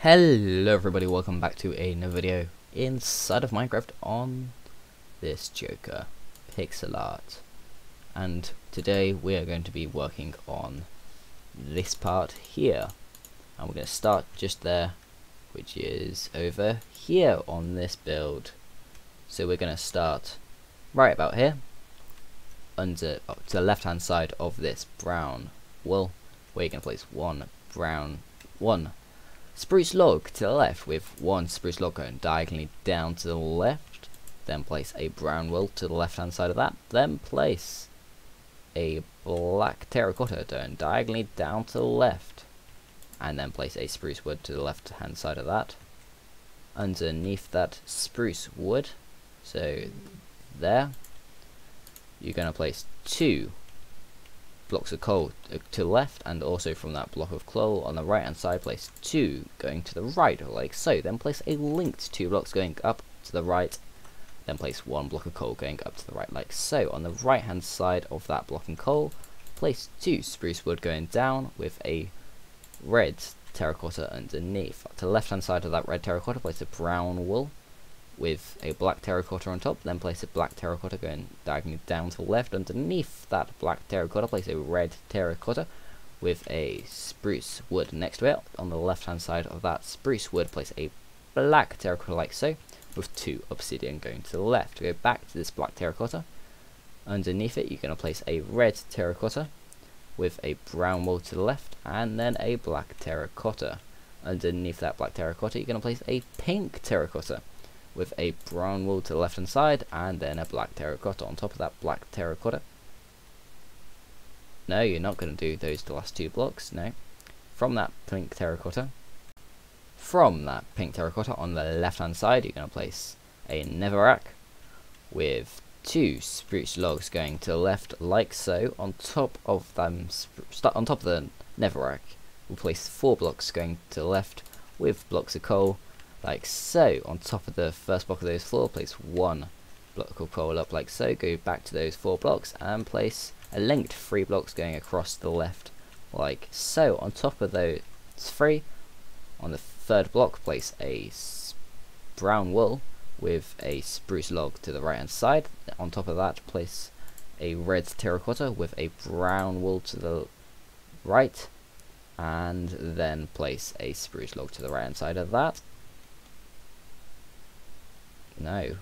Hello everybody, welcome back to another video inside of Minecraft on this Joker pixel art. And today we are going to be working on this part here. And we're going to start just there, which is over here on this build. So we're going to start right about here, under up to the left hand side of this brown wool, where you're going to place one spruce log to the left, with one spruce log going diagonally down to the left. Then place a brown wool to the left hand side of that. Then place a black terracotta going diagonally down to the left. And then place a spruce wood to the left hand side of that. Underneath that spruce wood, so there, you're going to place two blocks of coal to the left, and also from that block of coal on the right hand side place two going to the right, like so. Then place a linked two blocks going up to the right, then place one block of coal going up to the right, like so. On the right hand side of that block of coal, place two spruce wood going down with a red terracotta underneath. To the left hand side of that red terracotta, place a brown wool with a black terracotta on top. Then place a black terracotta going diagonally down to the left. Underneath that black terracotta, place a red terracotta with a spruce wood next to it. On the left hand side of that spruce wood, place a black terracotta like so, with two obsidian going to the left. Go back to this black terracotta. Underneath it, you're going to place a red terracotta with a brown wool to the left, and then a black terracotta. Underneath that black terracotta, you're going to place a pink terracotta with a brown wool to the left hand side, and then a black terracotta on top of that black terracotta. No, you're not going to do those the last two blocks, no. From that pink terracotta on the left hand side, you're going to place a netherrack with two spruce logs going to the left, like so. On top of them, on top of the netherrack, we'll place four blocks going to the left with blocks of coal, like so. On top of the first block of those four, place one block of coal up like so. Go back to those four blocks and place a linked three blocks going across the left, like so. On top of those three, on the third block, place a brown wool with a spruce log to the right hand side. On top of that, place a red terracotta with a brown wool to the right, and then place a spruce log to the right hand side of that. No,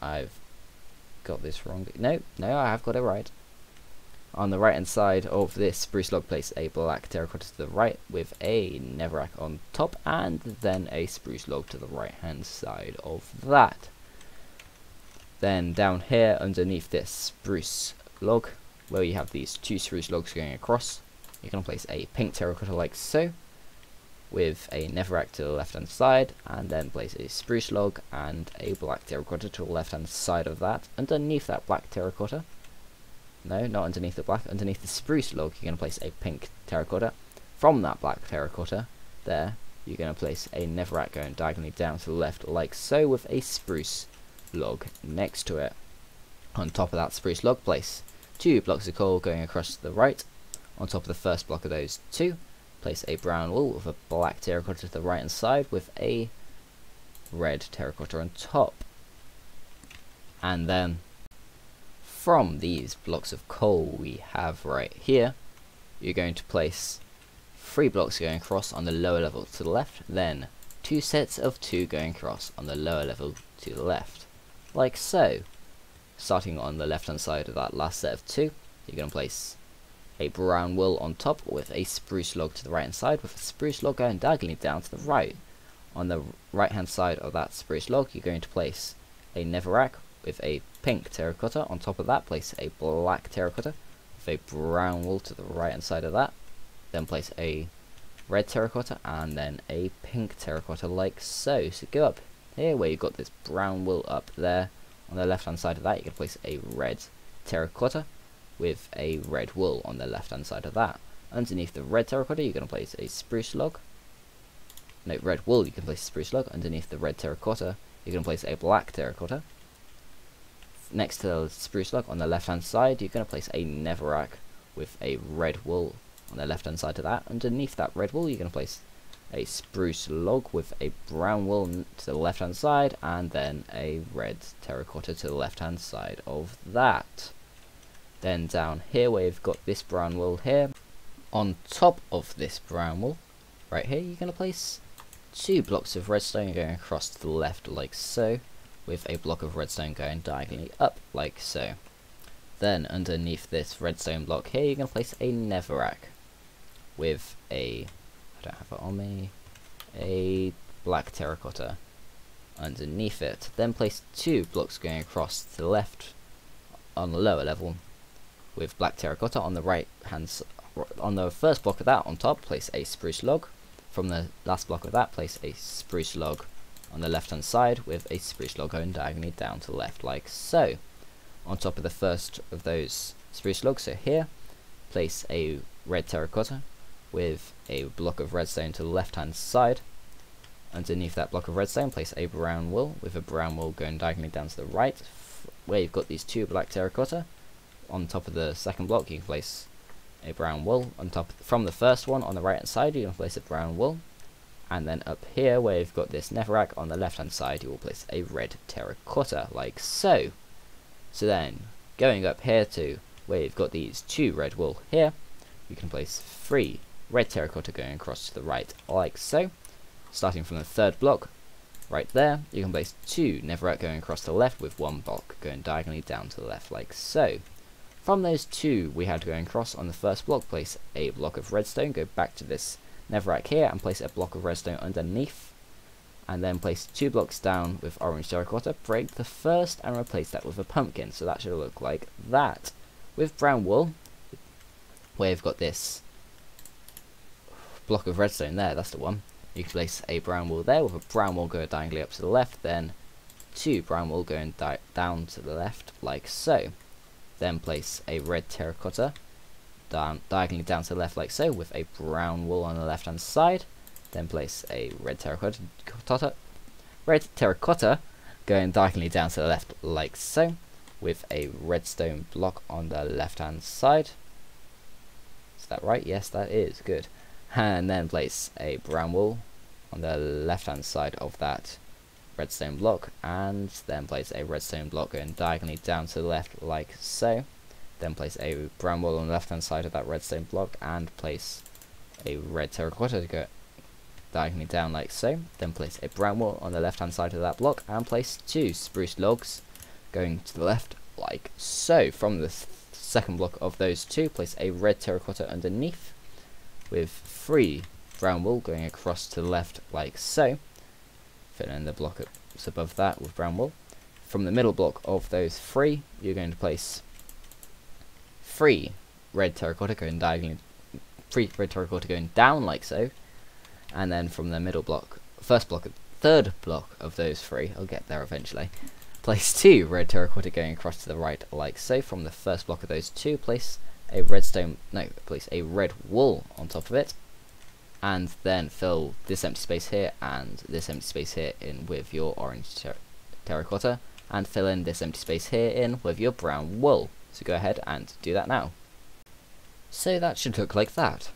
I've got this wrong. No, I have got it right. On the right hand side of this spruce log, place a black terracotta to the right with a netherrack on top, and then a spruce log to the right hand side of that. Then down here underneath this spruce log, where you have these two spruce logs going across, you're going to place a pink terracotta like so, with a netherrack to the left hand side, and then place a spruce log and a black terracotta to the left hand side of that. Underneath that black terracotta, no, not underneath the black, underneath the spruce log, you're going to place a pink terracotta. From that black terracotta there, you're going to place a netherrack going diagonally down to the left, like so, with a spruce log next to it. On top of that spruce log, place two blocks of coal going across to the right. On top of the first block of those two, place a brown wool with a black terracotta to the right hand side with a red terracotta on top. And then from these blocks of coal we have right here, you're going to place three blocks going across on the lower level to the left, then two sets of two going across on the lower level to the left, like so. Starting on the left hand side of that last set of two, you're going to place a brown wool on top with a spruce log to the right hand side, with a spruce log going diagonally down to the right. On the right hand side of that spruce log, you're going to place a netherrack with a pink terracotta. On top of that, place a black terracotta with a brown wool to the right hand side of that. Then place a red terracotta and then a pink terracotta like so. So go up here where you've got this brown wool up there. On the left hand side of that, you can place a red terracotta with a red wool on the left hand side of that. Underneath the red terracotta, you're going to place a spruce log. No, red wool, you can place a spruce log. Underneath the red terracotta, you're going to place a black terracotta. Next to the spruce log on the left hand side, you're going to place a netherrack with a red wool on the left hand side of that. Underneath that red wool, you're going to place a spruce log with a brown wool to the left hand side, and then a red terracotta to the left hand side of that. Then down here we've got this brown wool here. On top of this brown wool, right here, you're going to place 2 blocks of redstone going across to the left like so, with a block of redstone going diagonally up like so. Then underneath this redstone block here, you're going to place a netherrack with a, I don't have it on me, a black terracotta underneath it. Then place 2 blocks going across to the left on the lower level with black terracotta. On the right hand side, on the first block of that on top, place a spruce log. From the last block of that, place a spruce log on the left hand side with a spruce log going diagonally down to the left like so. On top of the first of those spruce logs, so here, place a red terracotta with a block of redstone to the left hand side. Underneath that block of redstone, place a brown wool with a brown wool going diagonally down to the right, where you've got these 2 black terracotta. On top of the second block, you can place a brown wool. On top from the first one on the right hand side, you can place a brown wool, and then up here where you've got this netherrack on the left hand side, you will place a red terracotta like so. So then going up here to where you've got these 2 red wool here, you can place 3 red terracotta going across to the right like so. Starting from the third block right there, you can place 2 netherrack going across to the left with 1 block going diagonally down to the left like so. From those 2 we had going across on the first block, place a block of redstone, go back to this netherrack here and place a block of redstone underneath, and then place 2 blocks down with orange terracotta, break the first and replace that with a pumpkin. So that should look like that. With brown wool, where you've got this block of redstone there, that's the one, you can place a brown wool there with a brown wool going diagonally up to the left, then 2 brown wool going down to the left like so. Then place a red terracotta diagonally down to the left like so with a brown wool on the left hand side. Then place a red terracotta going diagonally down to the left like so with a redstone block on the left hand side. Is that right? Yes, that is good. And then place a brown wool on the left hand side of that redstone block, and then place a redstone block going diagonally down to the left like so. Then place a brown wool on the left hand side of that redstone block and place a red terracotta to go diagonally down like so. Then place a brown wool on the left hand side of that block and place 2 spruce logs going to the left like so. From the second block of those 2, place a red terracotta underneath with 3 brown wool going across to the left like so. Fill in the block above that with brown wool. From the middle block of those 3, you're going to place 3 red terracotta going diagonally, 3 red terracotta going down like so. And then from the middle block, third block of those 3, I'll get there eventually, place 2 red terracotta going across to the right like so. From the first block of those 2, place a red wool on top of it, and then fill this empty space here and this empty space here in with your orange terracotta, and fill in this empty space here in with your brown wool. So go ahead and do that now. So that should look like that.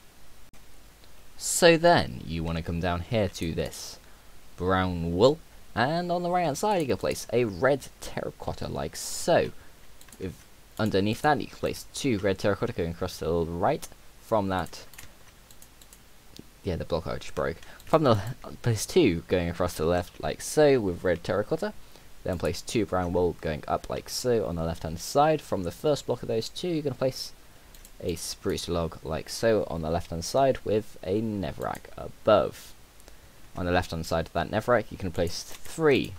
So then you want to come down here to this brown wool, and on the right hand side you can place a red terracotta like so. Underneath that you can place 2 red terracotta going across to the right. From that, yeah, the block I just broke. From the place 2 going across to the left like so with red terracotta. Then place 2 brown wool going up like so on the left hand side. From the first block of those 2, you're going to place a spruce log like so on the left hand side with a netherrack above. On the left hand side of that netherrack you can place 3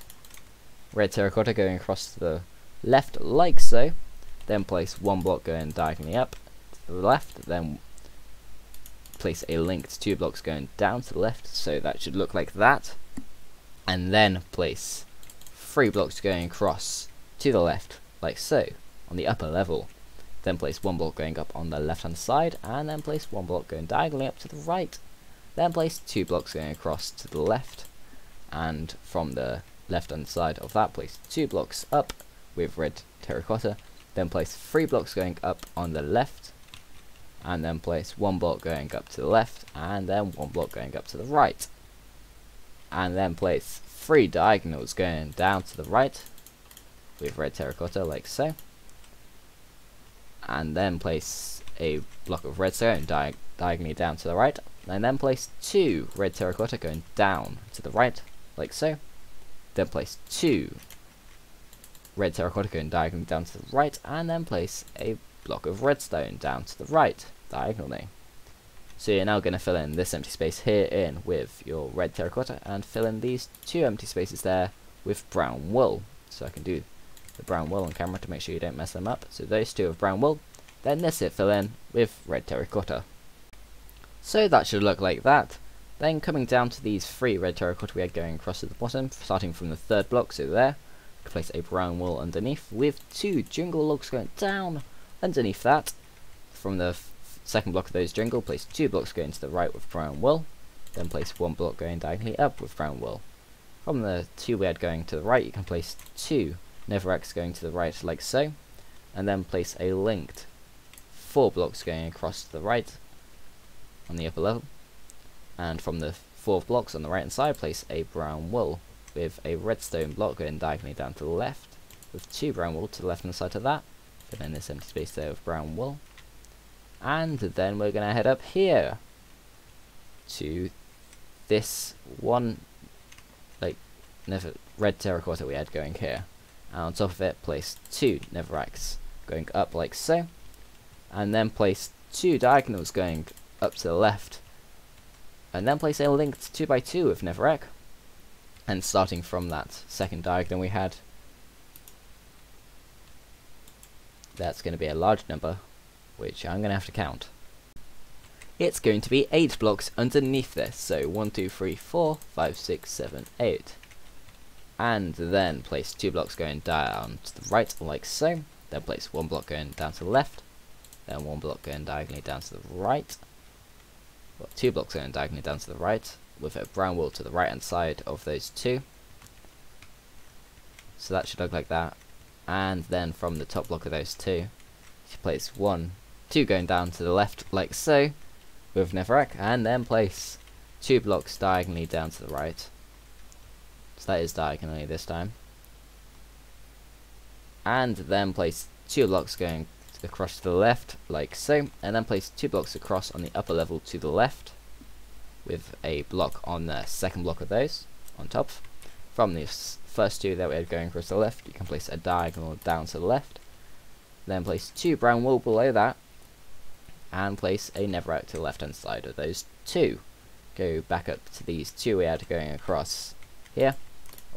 red terracotta going across to the left like so. Then place 1 block going diagonally up to the left. Then place a linked 2 blocks going down to the left, so that should look like that. And then place 3 blocks going across to the left like so on the upper level. Then place 1 block going up on the left hand side, and then place 1 block going diagonally up to the right. Then place 2 blocks going across to the left, and from the left hand side of that place 2 blocks up with red terracotta. Then place 3 blocks going up on the left, and then place one block going up to the left, and then one block going up to the right, and then place 3 diagonals going down to the right with red terracotta like so, and then place a block of redstone diagonally down to the right, and then place 2 red terracotta going down to the right like so, then place 2 red terracotta going diagonally down to the right, and then place a block of redstone down to the right diagonally. So you're now going to fill in this empty space here in with your red terracotta, and fill in these 2 empty spaces there with brown wool. So I can do the brown wool on camera to make sure you don't mess them up. So those 2 of brown wool, then this it fill in with red terracotta. So that should look like that. Then coming down to these 3 red terracotta we had going across to the bottom, starting from the 3rd block, so there, you can place a brown wool underneath with 2 jungle logs going down underneath that. From the 2nd block of those jungle, place 2 blocks going to the right with brown wool, then place 1 block going diagonally up with brown wool. From the 2 we had going to the right, you can place 2 netherracks going to the right like so, and then place a linked 4 blocks going across to the right on the upper level, and from the 4 blocks on the right hand side, place a brown wool with a redstone block going diagonally down to the left, with 2 brown wool to the left hand side of that, fill in this empty space there with brown wool. And then we're going to head up here to this one red terracotta we had going here, and on top of it place 2 netherracks going up like so, and then place 2 diagonals going up to the left, and then place a linked 2x2 with netherrack, and starting from that 2nd diagonal we had, that's going to be a large number, which I'm going to have to count. It's going to be 8 blocks underneath this, so 1, 2, 3, 4, 5, 6, 7, 8. And then place 2 blocks going down to the right like so, then place 1 block going down to the left, then 1 block going diagonally down to the right, well, 2 blocks going diagonally down to the right, with a brown wool to the right hand side of those 2. So that should look like that. And then from the top block of those 2, you place 2 going down to the left like so with netherrack, and then place 2 blocks diagonally down to the right. So that is diagonally this time. And then place 2 blocks going across to the left like so, and then place 2 blocks across on the upper level to the left with a block on the 2nd block of those on top. From the first 2 that we had going across the left, you can place a diagonal down to the left, then place 2 brown wool below that, and place a netherrack to the left hand side of those 2. Go back up to these 2 we had going across here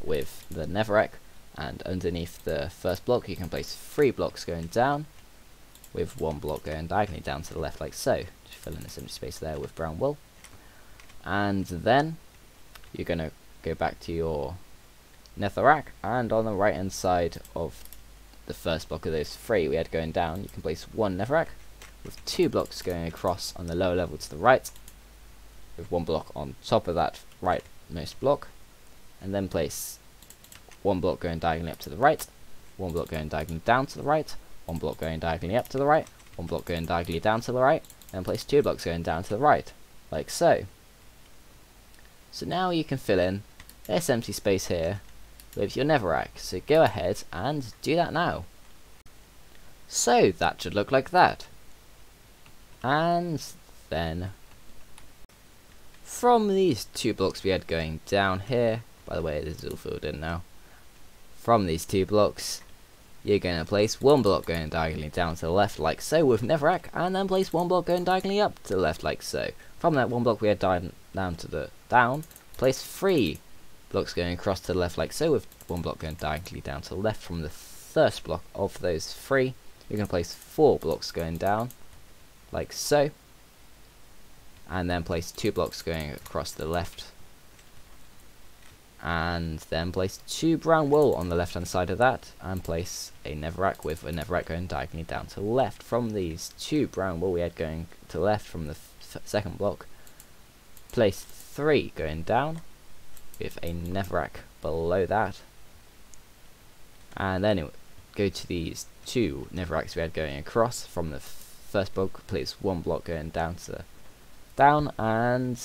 with the netherrack, and underneath the first block you can place 3 blocks going down with 1 block going diagonally down to the left like so. Just fill in this empty space there with brown wool. And then you're going to go back to your netherrack, and on the right hand side of the first block of those 3 we had going down, you can place 1 netherrack with 2 blocks going across on the lower level to the right, with 1 block on top of that rightmost block, and then place 1 block going diagonally up to the right, 1 block going diagonally down to the right, 1 block going diagonally up to the right, 1 block going diagonally down to the right, and place 2 blocks going down to the right, like so. So now you can fill in this empty space here with your netherrack, so go ahead and do that now. So that should look like that. And then from these 2 blocks we had going down here, by the way this is all filled in now, from these 2 blocks you're going to place 1 block going diagonally down to the left like so with netherrack, and then place 1 block going diagonally up to the left like so. From that 1 block we had down to the place 3 blocks going across to the left like so with 1 block going diagonally down to the left. From the first block of those 3 you're going to place 4 blocks going down like so, and then place 2 blocks going across the left, and then place 2 brown wool on the left hand side of that, and place a netherrack with a netherrack going diagonally down to the left. From these 2 brown wool we had going to the left from the 2nd block, place 3 going down with a netherrack below that, and then go to these 2 netherracks we had going across from the first block, place one block going down, and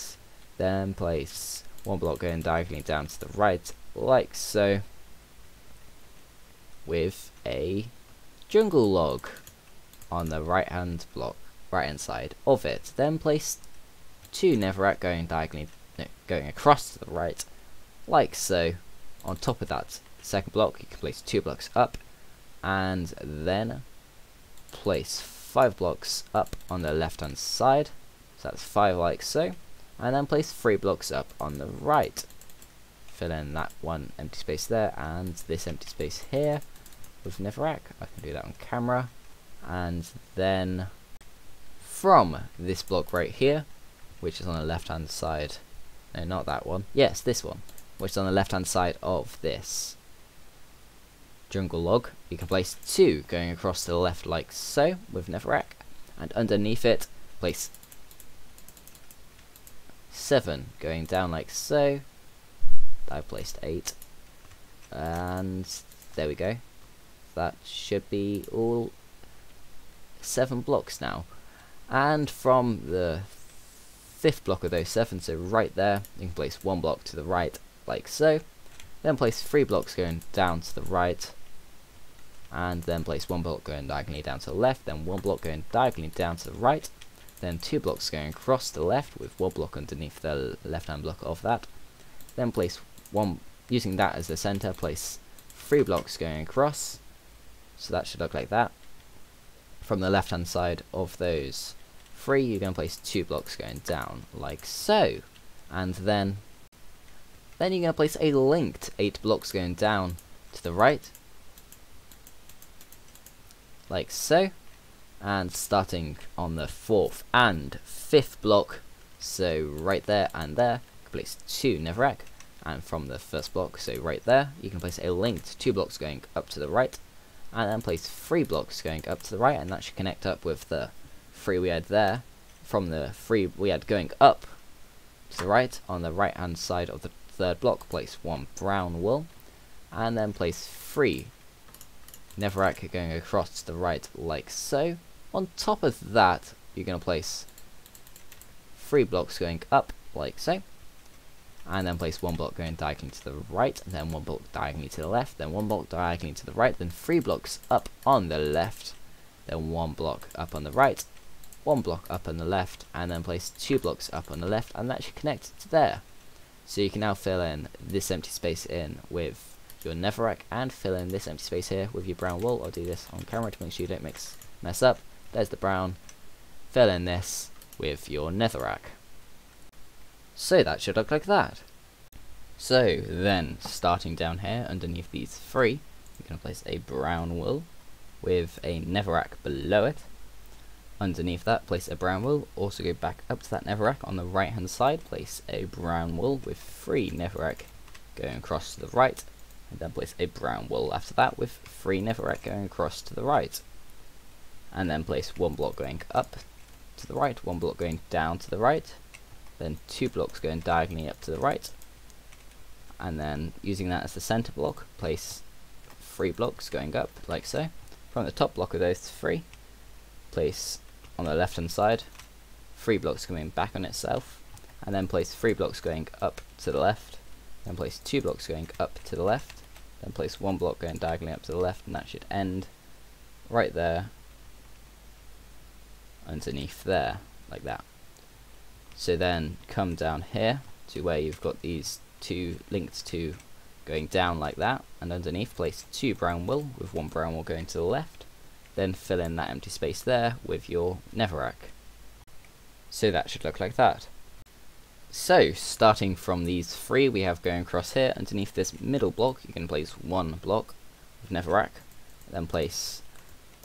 then place one block going diagonally down to the right, like so, with a jungle log on the right hand side of it. Then place two netherrack going across to the right, like so. On top of that second block, you can place 2 blocks up, and then place 5 blocks up on the left hand side, so that's 5 like so, and then place 3 blocks up on the right. Fill in that one empty space there and this empty space here with netherrack. I can do that on camera. And then from this block right here, which is on the left hand side, no, not that one, yes, this one, which is on the left hand side of this jungle log, you can place 2 going across to the left like so with netherrack, and underneath it place 7 going down like so. I placed 8, and there we go. That should be all 7 blocks now. And from the 5th block of those 7, so right there, you can place 1 block to the right like so, then place 3 blocks going down to the right, and then place 1 block going diagonally down to the left, then 1 block going diagonally down to the right, then 2 blocks going across to the left with 1 block underneath the left hand block of that, then place 1, using that as the center, place 3 blocks going across, so that should look like that. From the left hand side of those 3, you're going to place 2 blocks going down like so, and then you're going to place a linked 8 blocks going down to the right like so, and starting on the 4th and 5th block, so right there and there, you can place 2 netherrack, and from the first block, so right there, you can place a linked 2 blocks going up to the right, and then place 3 blocks going up to the right, and that should connect up with the 3 we had there. From the 3 we had going up to the right, on the right hand side of the 3rd block, place 1 brown wool, and then place 3 netherrack going across to the right like so. On top of that, you're going to place 3 blocks going up like so, and then place 1 block going diagonally to the right, and then 1 block diagonally to the left, then 1 block diagonally to the right, then 3 blocks up on the left, then 1 block up on the right, 1 block up on the left, and then place 2 blocks up on the left, and that should connect to there. So you can now fill in this empty space in with your netherrack, and fill in this empty space here with your brown wool. I'll do this on camera to make sure you don't mess up. There's the brown. Fill in this with your netherrack. So that should look like that. So then, starting down here underneath these 3, you're going to place a brown wool with a netherrack below it. Underneath that, place a brown wool. Also go back up to that netherrack on the right hand side, place a brown wool with 3 netherrack going across to the right, and then place a brown wool after that with 3 netherrack going across to the right, and then place 1 block going up to the right, 1 block going down to the right, then 2 blocks going diagonally up to the right, and then using that as the center block, place 3 blocks going up like so. From the top block of those 3, place on the left hand side 3 blocks coming back on itself, and then place 3 blocks going up to the left, then place 2 blocks going up to the left, then place 1 block going diagonally up to the left, and that should end right there underneath there, like that. So then come down here to where you've got these 2 linked to going down like that, and underneath place 2 brown wool with 1 brown wool going to the left, then fill in that empty space there with your netherrack. So that should look like that. So starting from these 3 we have going across here, underneath this middle block you can place 1 block with netherrack, then place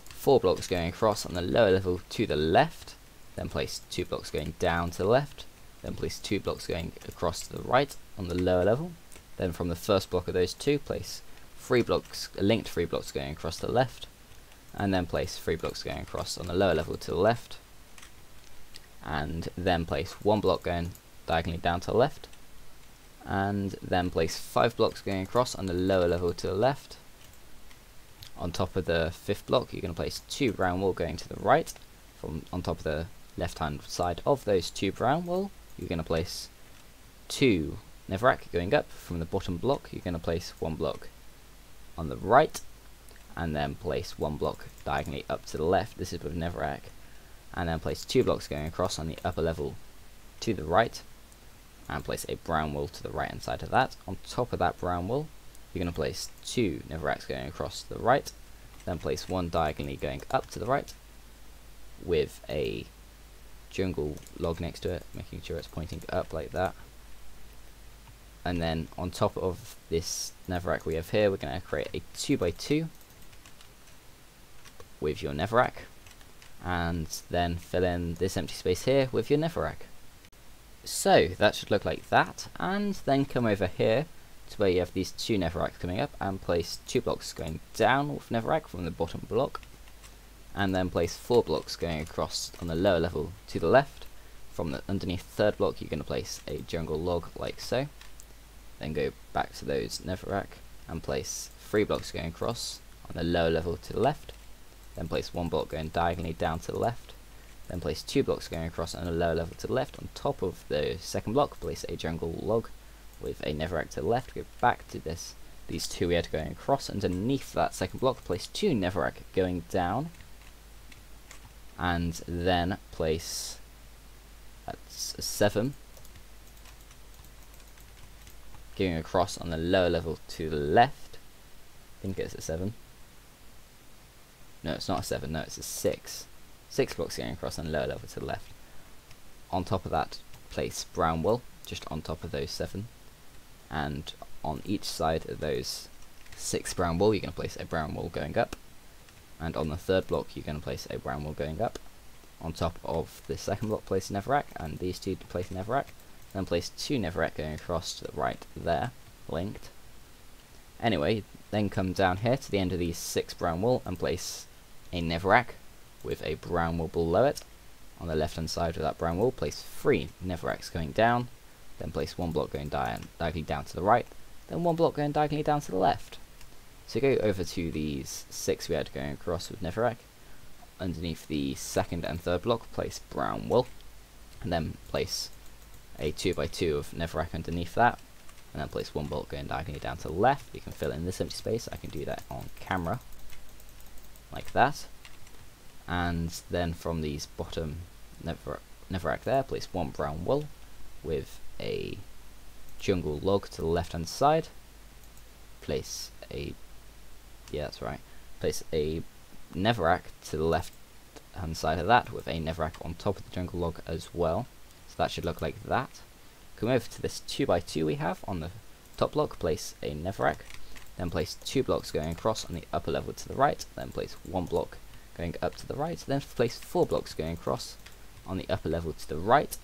4 blocks going across on the lower level to the left, then place 2 blocks going down to the left, then place 2 blocks going across to the right on the lower level, then from the first block of those 2 place 3 blocks, linked 3 blocks going across to the left, and then place 3 blocks going across on the lower level to the left, and then place 1 block going diagonally down to the left, and then place 5 blocks going across on the lower level to the left. On top of the 5th block you're going to place 2 brown wool going to the right, from on top of the left hand side of those 2 brown wool, you're going to place 2 netherrack going up. From the bottom block, you're going to place 1 block on the right, and then place 1 block diagonally up to the left. This is with netherrack. And then place 2 blocks going across on the upper level to the right, and place a brown wool to the right hand side of that. On top of that brown wool, you're going to place 2 netherracks going across to the right, then place 1 diagonally going up to the right with a jungle log next to it, making sure it's pointing up like that. And then on top of this netherrack we have here, we're going to create a 2x2 with your netherrack, and then fill in this empty space here with your netherrack. So that should look like that, and then come over here to where you have these 2 netherracks coming up, and place 2 blocks going down with netherrack from the bottom block, and then place 4 blocks going across on the lower level to the left. From the underneath 3rd block, you're going to place a jungle log like so. Then go back to those netherrack and place 3 blocks going across on the lower level to the left. Then place 1 block going diagonally down to the left. Then place 2 blocks going across on the lower level to the left. On top of the 2nd block, place a jungle log with a netherrack to the left. Go back to these 2 we had going across. Underneath that 2nd block, place 2 netherrack going down, and then place that's a 7 going across on the lower level to the left. I think it's a 7. No, it's not a 7, no, it's a 6. 6 blocks going across on the lower level to the left. On top of that, place brown wool just on top of those 7. And on each side of those 6 brown wool, you're going to place a brown wool going up. And on the 3rd block, you're going to place a brown wool going up. On top of the 2nd block, place a netherrack, and these 2 to place a netherrack. Then place 2 netherrack going across to the right there, linked. Anyway, then come down here to the end of these 6 brown wool and place a netherrack with a brown wool below it. On the left hand side of that brown wool, place 3 netherracks going down, then place 1 block going diagonally down to the right, then 1 block going diagonally down to the left. So go over to these 6 we had going across with netherrack. Underneath the 2nd and 3rd block, place brown wool, and then place a 2x2 of netherrack underneath that, and then place 1 block going diagonally down to the left. You can fill in this empty space. I can do that on camera like that. And then from these bottom netherrack there, place 1 brown wool with a jungle log to the left hand side. Place a place a netherrack to the left hand side of that with a netherrack on top of the jungle log as well. So that should look like that. Come over to this 2x2 we have on the top block, place a netherrack, then place 2 blocks going across on the upper level to the right, then place 1 block going up to the right, then place 4 blocks going across on the upper level to the right,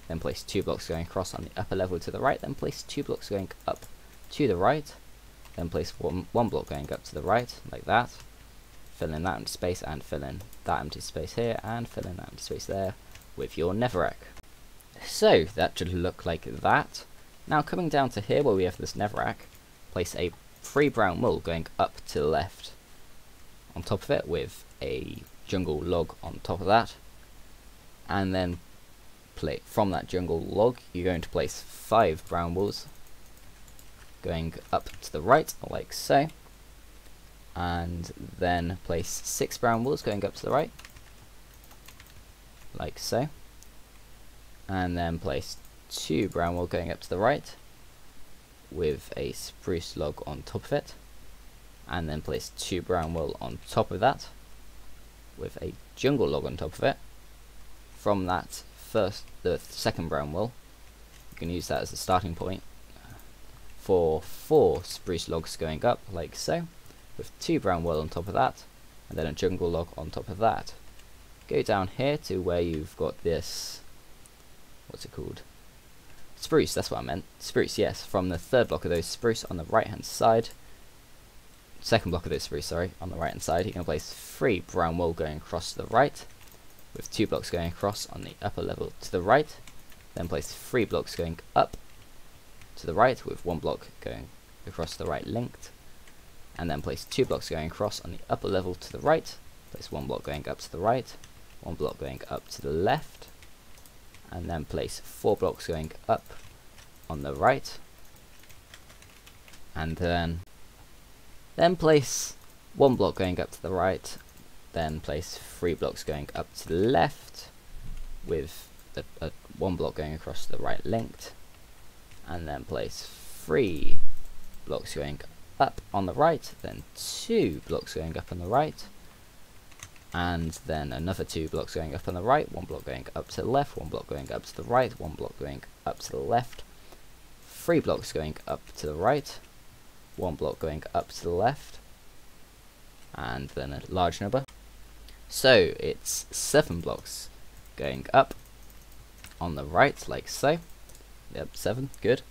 then place 2 blocks going across on the upper level to the right, then place 2 blocks going up to the right, then place one block going up to the right, like that. Fill in that empty space, and fill in that empty space here, and fill in that empty space there with your netherrack. So that should look like that. Now coming down to here where we have this netherrack, place a 3 brown wool going up to the left on top of it with a jungle log on top of that, and then from that jungle log you're going to place 5 brown wools going up to the right like so, and then place 6 brown wools going up to the right like so, and then place 2 brown wool going up to the right with a spruce log on top of it, and then place 2 brown wool on top of that with a jungle log on top of it. From that the 2nd brown wool, you can use that as a starting point for 4 spruce logs going up like so, with 2 brown wool on top of that, and then a jungle log on top of that. Go down here to where you've got this, what's it called? Spruce, that's what I meant. Spruce, yes. From the 3rd block of those spruce on the right hand side, 2nd block of those spruce, sorry, on the right hand side, you're going to place 3 brown wool going across to the right, with 2 blocks going across on the upper level to the right, then place 3 blocks going up to the right with 1 block going across to the right linked, and then place 2 blocks going across on the upper level to the right, place 1 block going up to the right, 1 block going up to the left, and then place 4 blocks going up on the right, and then place 1 block going up to the right, then place 3 blocks going up to the left with 1 block going across the right linked, and then place 3 blocks going up on the right, then 2 blocks going up on the right, and then another 2 blocks going up on the right, 1 block going up to the left, 1 block going up to the right, 1 block going up to the left, 3 blocks going up to the right, 1 block going up to the left, and then a large number. So it's 7 blocks going up on the right, like so. Yep, 7, good.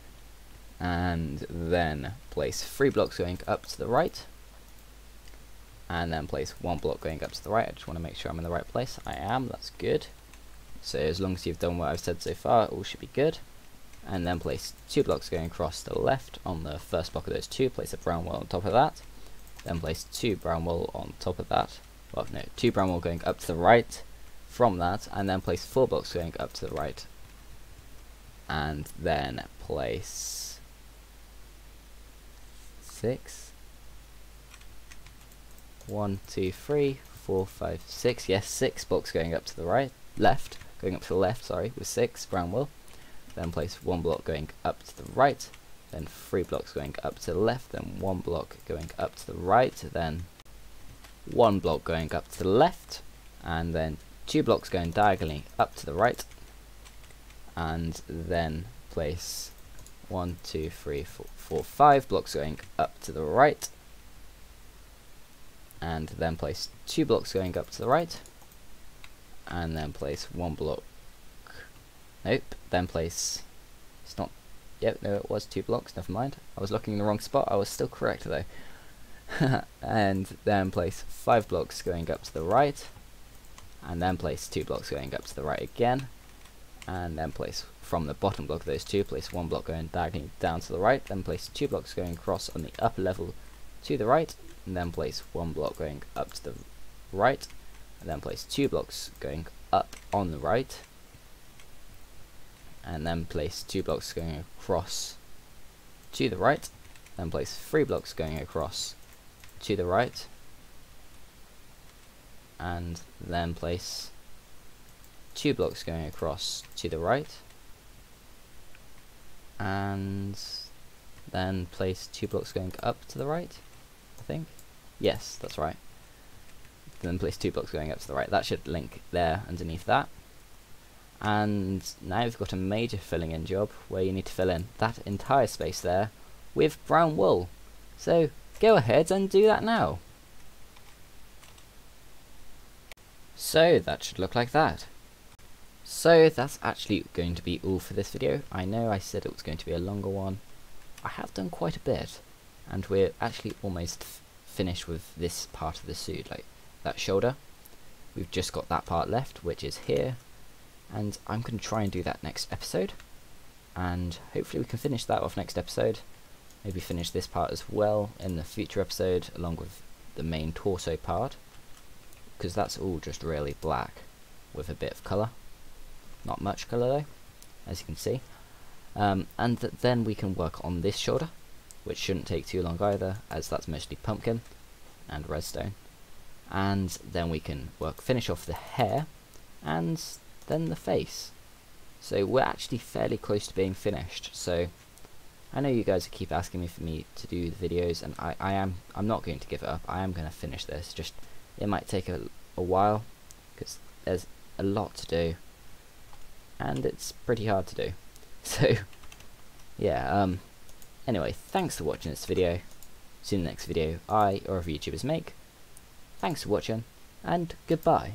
And then place 3 blocks going up to the right, and then place 1 block going up to the right. I just want to make sure I'm in the right place. I am, that's good. So as long as you've done what I've said so far, all should be good. And then place 2 blocks going across to the left on the first block of those 2, place a brown wool on top of that. Then place 2 brown wool on top of that. Well, no, 2 brown wool going up to the right from that, and then place 4 blocks going up to the right. And then place 6. 1, 2, 3, 4, 5, 6. Yes, 6 blocks going up to the right, going up to the left, sorry, with 6 brown wool. Then place 1 block going up to the right, then 3 blocks going up to the left, then 1 block going up to the right, then 1 block going up to the left, and then 2 blocks going diagonally up to the right, and then place 1, 2, 3, 4, 5 blocks going up to the right, and then place 2 blocks going up to the right, and then place 1 block, nope, then place, it's not, yep, no, it was 2 blocks, never mind, I was looking in the wrong spot, I was still correct though. And then place 5 blocks going up to the right, and then place 2 blocks going up to the right again, and then place from the bottom block of those 2, place 1 block going diagonally down to the right, then place 2 blocks going across on the upper level to the right, and then place 1 block going up to the right, and then place 2 blocks going up on the right, and then place 2 blocks going across to the right, then place 3 blocks going across to the right, and then place 2 blocks going across to the right, and then place 2 blocks going up to the right, I think. Yes, that's right. Then place 2 blocks going up to the right. That should link there underneath that. And now we've got a major filling in job where you need to fill in that entire space there with brown wool. So go ahead and do that now. So that should look like that. So that's actually going to be all for this video. I know I said it was going to be a longer one. I have done quite a bit, and we're actually almost finished with this part of the suit, like that shoulder. We've just got that part left, which is here, and I'm going to try and do that next episode, and hopefully we can finish that off next episode. Maybe finish this part as well in the future episode, along with the main torso part, because that's all just really black with a bit of colour. Not much colour though, as you can see. And then we can work on this shoulder, which shouldn't take too long either, as that's mostly pumpkin and redstone. And then we can finish off the hair, and then the face. So we're actually fairly close to being finished. So I know you guys keep asking me for me to do the videos, and I'm not going to give it up. I am going to finish this. Just it might take a while because there's a lot to do, and it's pretty hard to do. So yeah, anyway, thanks for watching this video. See you in the next video I or other YouTubers make. Thanks for watching, and goodbye.